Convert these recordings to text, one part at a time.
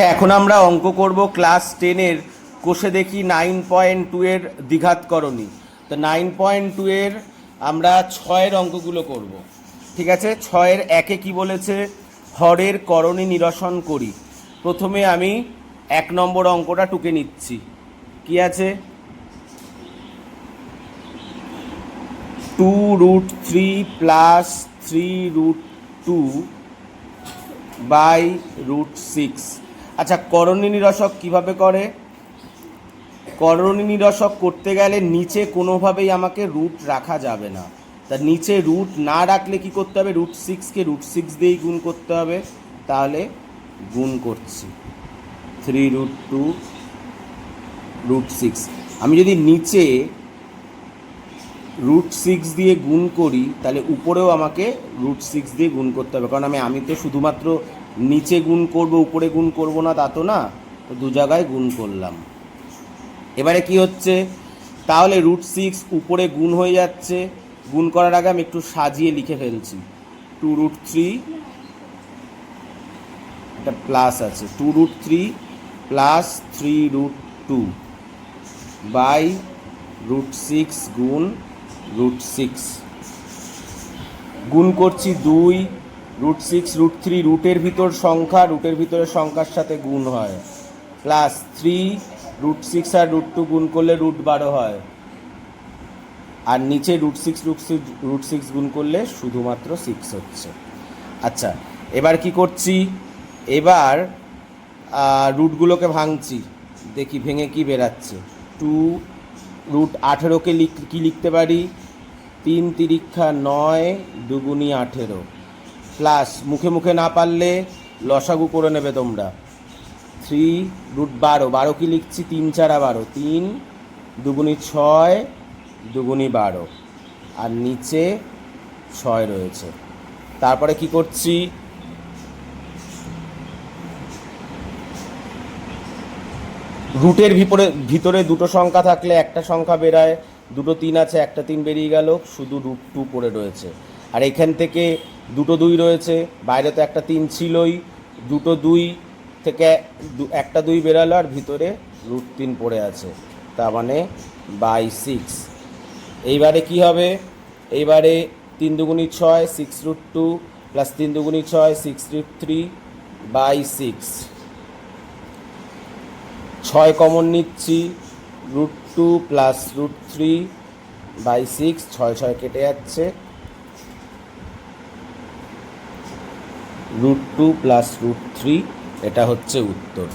আচ্ছা, এখন আমরা অঙ্ক করব ক্লাস 10-এর কোষে দেখি 9.2 এর দ্বিঘাতকরণী। তো 9.2 এর আমরা 6-এর অঙ্কগুলো করব। ঠিক আছে, 6-এর 1-এ কি বলেছে? হরের করণী নিরসন করি। প্রথমে আমি 1 নম্বর অঙ্কটা টুকে নিচ্ছি। কি আছে? 2√3 প্লাস 3√2 বাই √6। আচ্ছা, করণী নিরসক কিভাবে করে? করণী নিরসক করতে গেলে নিচে কোনোভাবেই আমাকে রুট রাখা যাবে না। তা নিচে রুট না রাখলে কি করতে হবে? √6কে √6 দিয়েই গুণ করতে হবে। তাহলে গুণ করছি 3√2 √6। আমি যদি নিচে √6 দিয়ে গুণ করি তাহলে উপরেও আমাকে √6 দিয়ে গুণ করতে হবে, কারণ আমি তো শুধুমাত্র নিচে গুণ করব, উপরে গুণ করব না, তা তো না। তো দু জায়গায় গুণ করলাম। এবারে কি হচ্ছে? তাহলে √6 উপরে গুণ হয়ে যাচ্ছে। গুণ করার আগে আমি একটু সাজিয়ে লিখে ফেলছি। 2√3, এটা প্লাস আছে, 2√3 প্লাস 3√2 বাই √6 গুণ √6। গুণ করছি 2, √6 √3 রুটের ভিতর সংখ্যা, রুটের ভিতরের সংখ্যার সাথে গুণ হয়, প্লাস 3 √6 আর √2 গুণ করলে √12 হয়, আর নিচে √6 গুণ করলে শুধুমাত্র 6 হচ্ছে। আচ্ছা, এবার কি করছি? এবার রুটগুলোকে ভাঙছি, দেখি ভেঙে কি বেরাচ্ছে। 2√18কে কি লিখতে পারি? 3 তিরিক্ষা 9, দুগুণী 18, প্লাস মুখে মুখে না পারলে লসাগু করে নেবে তোমরা। 3√12, 12 কি লিখছি? 3 4 12, 3 দুগুণী 6, দুগুণী 12, আর নিচে 6 রয়েছে। তারপরে কি করছি? রুটের ভিতরে দুটো সংখ্যা থাকলে একটা সংখ্যা বেরায়, দুটো 3 আছে, একটা 3 বেরিয়ে গেল, শুধু √2 পড়ে রয়েছে। আর এখান থেকে দুটো 2 রয়েছে, বাইরে তো একটা 3 ছিলই, দুটো 2 থেকে একটা 2 বেরালো, আর ভিতরে √3 পড়ে আছে, তার মানে বাই 6। এইবারে কি হবে? এইবারে 3 দুগুণী 6, 6√2 প্লাস 3 দুগুণী 6, 6√3 বাই 6। 6 কমন নিচ্ছি, √2 প্লাস √3 বাই 6, 6 6 কেটে যাচ্ছে, √2 প্লাস √3, এটা হচ্ছে উত্তর।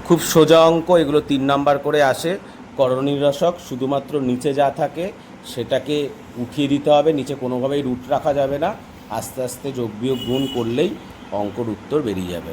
খুব সোজা অঙ্ক, এগুলো 3 নাম্বার করে আসে। করণী নিরসক শুধুমাত্র নিচে যা থাকে সেটাকে উঠিয়ে দিতে হবে, নিচে কোনোভাবেই রুট রাখা যাবে না। আস্তে আস্তে যোগ বিয়োগ গুণ করলেই অঙ্কর উত্তর বেরিয়ে যাবে।